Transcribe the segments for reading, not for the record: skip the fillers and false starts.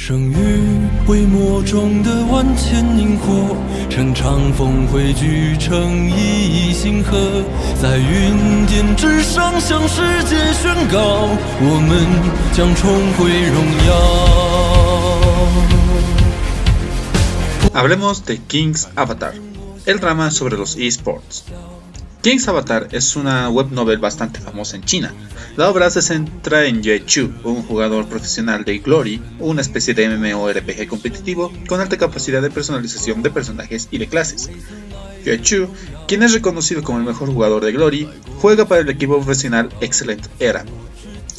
生于微末中的万千萤火，乘长风汇聚成一星河，在云巅之上向世界宣告，我们将重回荣耀。 Hablemos de King's Avatar, el drama sobre los eSports. King's Avatar es una web novel bastante famosa en China. La obra se centra en Ye Chu, un jugador profesional de Glory, una especie de MMORPG competitivo con alta capacidad de personalización de personajes y de clases. Ye Chu, quien es reconocido como el mejor jugador de Glory, juega para el equipo profesional Excellent Era.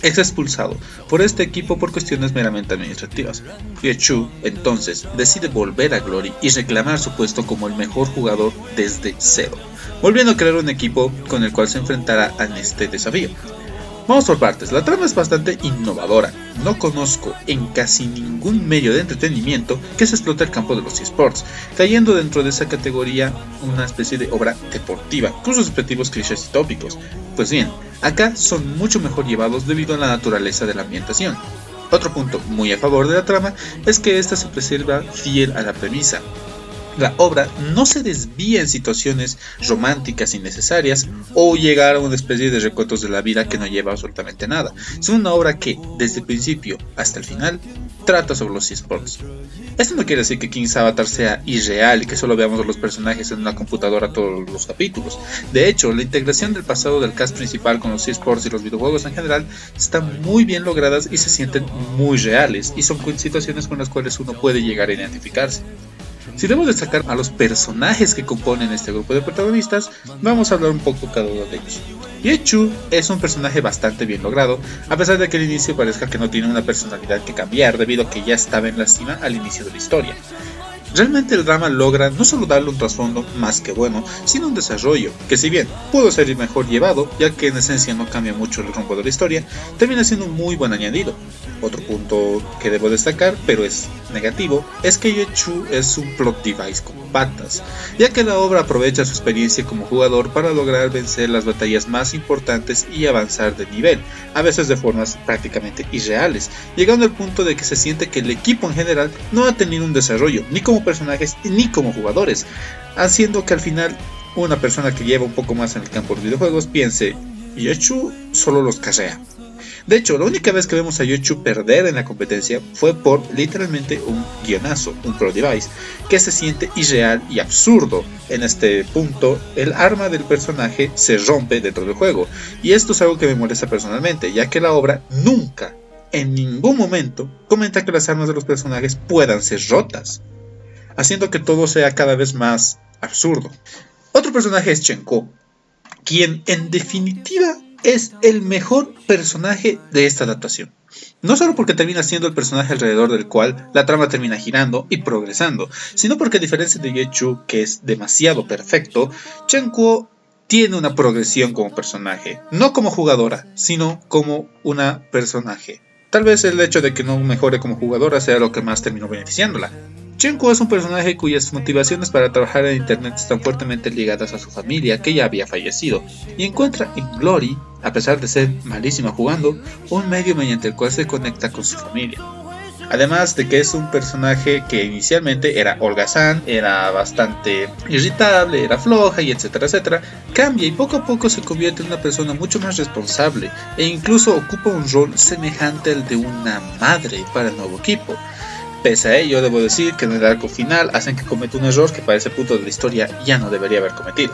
Es expulsado por este equipo por cuestiones meramente administrativas. Ye Chu entonces decide volver a Glory y reclamar su puesto como el mejor jugador desde cero, volviendo a crear un equipo con el cual se enfrentará en este desafío. Vamos por partes. La trama es bastante innovadora. No conozco en casi ningún medio de entretenimiento que se explote el campo de los eSports, cayendo dentro de esa categoría una especie de obra deportiva, con sus respectivos clichés y tópicos. Pues bien, acá son mucho mejor llevados debido a la naturaleza de la ambientación. Otro punto muy a favor de la trama es que esta se preserva fiel a la premisa. La obra no se desvía en situaciones románticas innecesarias o llegar a una especie de recuentos de la vida que no lleva absolutamente nada. Es una obra que, desde el principio hasta el final, trata sobre los eSports. Esto no quiere decir que King's Avatar sea irreal y que solo veamos a los personajes en una computadora todos los capítulos. De hecho, la integración del pasado del cast principal con los eSports y los videojuegos en general están muy bien logradas y se sienten muy reales, y son situaciones con las cuales uno puede llegar a identificarse. Si debo destacar a los personajes que componen este grupo de protagonistas, vamos a hablar un poco cada uno de ellos. Ye Chu es un personaje bastante bien logrado, a pesar de que al inicio parezca que no tiene una personalidad que cambiar debido a que ya estaba en la cima al inicio de la historia. Realmente el drama logra no solo darle un trasfondo más que bueno, sino un desarrollo que, si bien pudo ser mejor llevado, ya que en esencia no cambia mucho el rumbo de la historia, termina siendo un muy buen añadido. Otro punto que debo destacar, pero es negativo, es que Ye Chu es un plot device con patas, ya que la obra aprovecha su experiencia como jugador para lograr vencer las batallas más importantes y avanzar de nivel, a veces de formas prácticamente irreales, llegando al punto de que se siente que el equipo en general no ha tenido un desarrollo, ni como personajes ni como jugadores, haciendo que al final una persona que lleva un poco más en el campo de los videojuegos piense: Ye Chu solo los carrea. De hecho, la única vez que vemos a Ye Chu perder en la competencia fue por literalmente un guionazo, un pro device, que se siente irreal y absurdo. En este punto, el arma del personaje se rompe dentro del juego, y esto es algo que me molesta personalmente, ya que la obra nunca, en ningún momento, comenta que las armas de los personajes puedan ser rotas, haciendo que todo sea cada vez más absurdo. Otro personaje es Chen Kuo, quien en definitiva es el mejor personaje de esta adaptación. No solo porque termina siendo el personaje alrededor del cual la trama termina girando y progresando, sino porque, a diferencia de Ye Chu, que es demasiado perfecto, Chen Kuo tiene una progresión como personaje, no como jugadora, sino como una personaje. Tal vez el hecho de que no mejore como jugadora sea lo que más terminó beneficiándola. Chen Kuo es un personaje cuyas motivaciones para trabajar en internet están fuertemente ligadas a su familia, que ya había fallecido, y encuentra en Glory, a pesar de ser malísima jugando, un medio mediante el cual se conecta con su familia. Además de que es un personaje que inicialmente era holgazán, era bastante irritable, era floja y etcétera etcétera, cambia y poco a poco se convierte en una persona mucho más responsable e incluso ocupa un rol semejante al de una madre para el nuevo equipo. Pese a ello, debo decir que en el arco final hacen que cometa un error que para ese punto de la historia ya no debería haber cometido.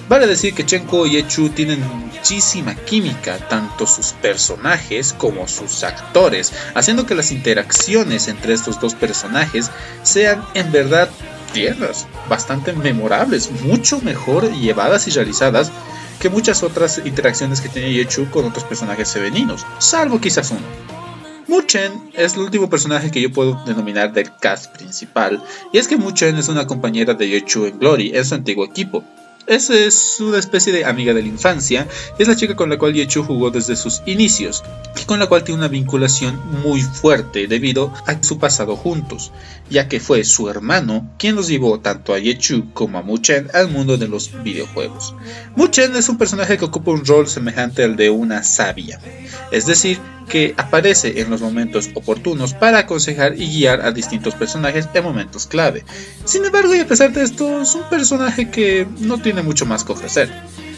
Vale decir que Chen Kuo y Ye Chu tienen muchísima química, tanto sus personajes como sus actores, haciendo que las interacciones entre estos dos personajes sean en verdad tiernas, bastante memorables, mucho mejor llevadas y realizadas que muchas otras interacciones que tiene Ye Chu con otros personajes femeninos, salvo quizás uno. Mu Chen es el último personaje que yo puedo denominar del cast principal, y es que Mu Chen es una compañera de Ye Chu en Glory, en su antiguo equipo. Es una especie de amiga de la infancia, es la chica con la cual Ye Chu jugó desde sus inicios, y con la cual tiene una vinculación muy fuerte debido a su pasado juntos, ya que fue su hermano quien los llevó tanto a Ye Chu como a Mu Chen al mundo de los videojuegos. Mu Chen es un personaje que ocupa un rol semejante al de una sabia, es decir, que aparece en los momentos oportunos para aconsejar y guiar a distintos personajes en momentos clave. Sin embargo, y a pesar de esto, es un personaje que no tiene mucho más que ofrecer.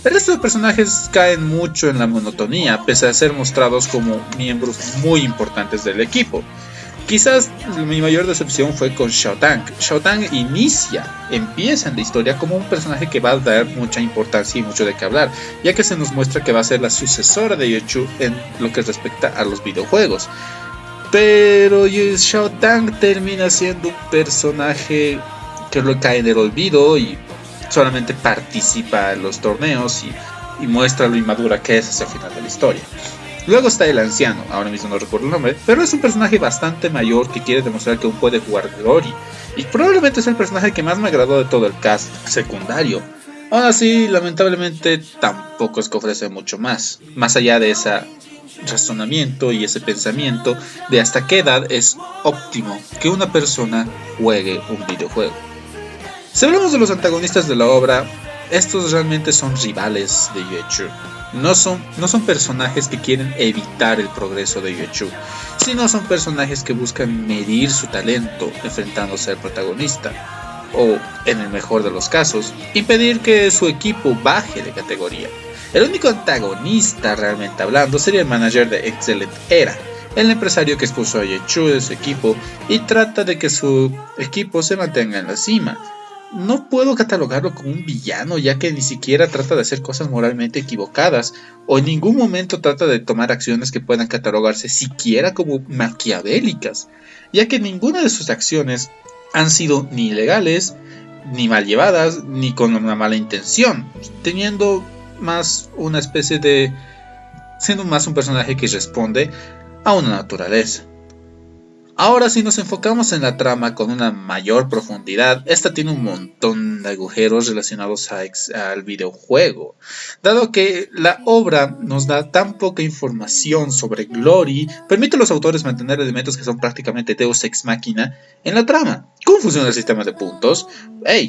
El resto de personajes caen mucho en la monotonía, pese a ser mostrados como miembros muy importantes del equipo. Quizás mi mayor decepción fue con Xiaotang. Xiaotang empieza en la historia como un personaje que va a dar mucha importancia y mucho de qué hablar, ya que se nos muestra que va a ser la sucesora de Yuechu en lo que respecta a los videojuegos. Pero Xiaotang termina siendo un personaje que lo cae en el olvido y solamente participa en los torneos y muestra lo inmadura que es hacia el final de la historia. Luego está el anciano, ahora mismo no recuerdo el nombre, pero es un personaje bastante mayor que quiere demostrar que aún puede jugar Glory, y probablemente es el personaje que más me agradó de todo el cast secundario. Aún así, lamentablemente tampoco es que ofrece mucho más allá de ese razonamiento y ese pensamiento de hasta qué edad es óptimo que una persona juegue un videojuego. Si hablamos de los antagonistas de la obra, estos realmente son rivales de Yuechu. No son personajes que quieren evitar el progreso de Yuechu, sino son personajes que buscan medir su talento enfrentándose al protagonista, o, en el mejor de los casos, impedir que su equipo baje de categoría. El único antagonista realmente hablando sería el manager de Excellent Era, el empresario que expulsó a Yuechu de su equipo y trata de que su equipo se mantenga en la cima. No puedo catalogarlo como un villano, ya que ni siquiera trata de hacer cosas moralmente equivocadas, o en ningún momento trata de tomar acciones que puedan catalogarse siquiera como maquiavélicas, ya que ninguna de sus acciones han sido ni ilegales, ni mal llevadas, ni con una mala intención, teniendo más una especie de... siendo más un personaje que responde a una naturaleza. Ahora, si nos enfocamos en la trama con una mayor profundidad, esta tiene un montón de agujeros relacionados al videojuego. Dado que la obra nos da tan poca información sobre Glory, permite a los autores mantener elementos que son prácticamente Deus Ex Machina en la trama. ¿Cómo funciona el sistema de puntos?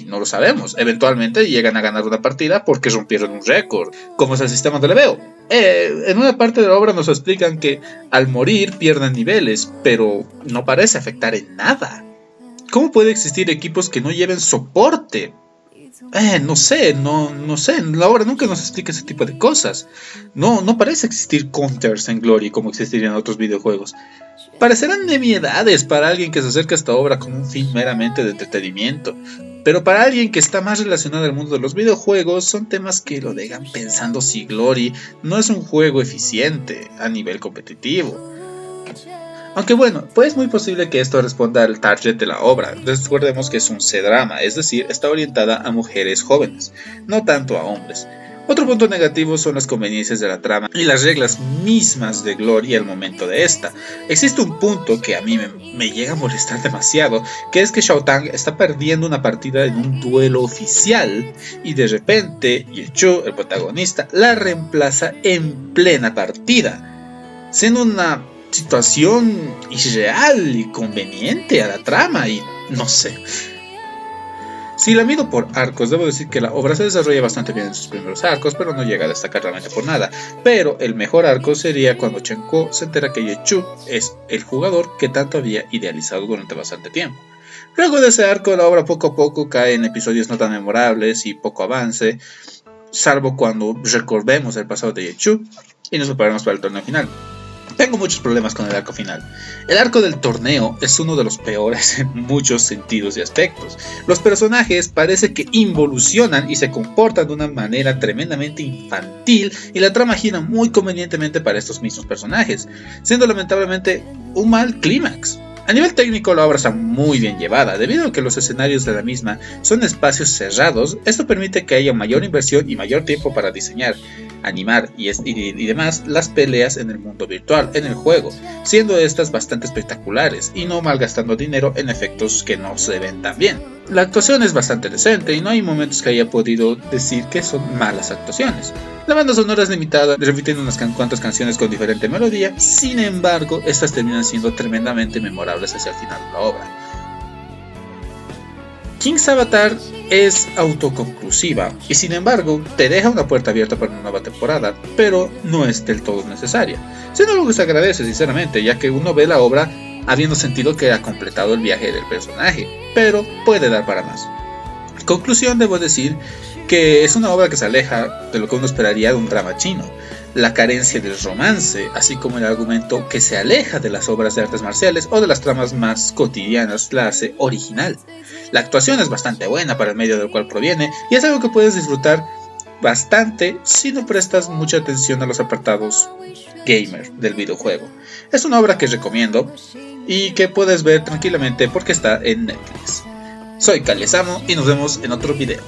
No lo sabemos. Eventualmente llegan a ganar una partida porque rompieron un récord. ¿Cómo es el sistema de leveo? En una parte de la obra nos explican que al morir pierden niveles, pero no parece afectar en nada. ¿Cómo puede existir equipos que no lleven soporte? No sé, en la obra nunca nos explica ese tipo de cosas. No parece existir counters en Glory como existirían en otros videojuegos. Parecerán nimiedades para alguien que se acerca a esta obra como un fin meramente de entretenimiento, pero para alguien que está más relacionado al mundo de los videojuegos son temas que lo dejan pensando si Glory no es un juego eficiente a nivel competitivo. Aunque bueno, pues es muy posible que esto responda al target de la obra. Recordemos que es un C-drama, es decir, está orientada a mujeres jóvenes, no tanto a hombres. Otro punto negativo son las conveniencias de la trama y las reglas mismas de Glory al momento de esta. Existe un punto que a mí me llega a molestar demasiado, que es que Xiaotang está perdiendo una partida en un duelo oficial y de repente Yuechu, el protagonista, la reemplaza en plena partida, siendo una situación irreal y conveniente a la trama y no sé. Si la mido por arcos, debo decir que la obra se desarrolla bastante bien en sus primeros arcos, pero no llega a destacar realmente por nada. Pero el mejor arco sería cuando Chen Kuo se entera que Yuechu es el jugador que tanto había idealizado durante bastante tiempo. Luego de ese arco, la obra poco a poco cae en episodios no tan memorables y poco avance, salvo cuando recordemos el pasado de Yuechu y nos preparamos para el torneo final. Tengo muchos problemas con el arco final. El arco del torneo es uno de los peores en muchos sentidos y aspectos. Los personajes parece que involucionan y se comportan de una manera tremendamente infantil y la trama gira muy convenientemente para estos mismos personajes, siendo lamentablemente un mal clímax. A nivel técnico la obra está muy bien llevada, debido a que los escenarios de la misma son espacios cerrados. Esto permite que haya mayor inversión y mayor tiempo para diseñar, animar y demás las peleas en el mundo virtual, en el juego, siendo estas bastante espectaculares y no malgastando dinero en efectos que no se ven tan bien. La actuación es bastante decente y no hay momentos que haya podido decir que son malas actuaciones. La banda sonora es limitada, repitiendo unas cuantas canciones con diferente melodía, sin embargo, estas terminan siendo tremendamente memorables hacia el final de la obra. King's Avatar es autoconclusiva y sin embargo te deja una puerta abierta para una nueva temporada, pero no es del todo necesaria. Sin algo que se agradece sinceramente, ya que uno ve la obra habiendo sentido que ha completado el viaje del personaje, pero puede dar para más. Conclusión, debo decir que es una obra que se aleja de lo que uno esperaría de un drama chino. La carencia del romance, así como el argumento que se aleja de las obras de artes marciales o de las tramas más cotidianas, la hace original. La actuación es bastante buena para el medio del cual proviene y es algo que puedes disfrutar bastante si no prestas mucha atención a los apartados gamer del videojuego. Es una obra que recomiendo y que puedes ver tranquilamente porque está en Netflix. Soy Kalesamo y nos vemos en otro video.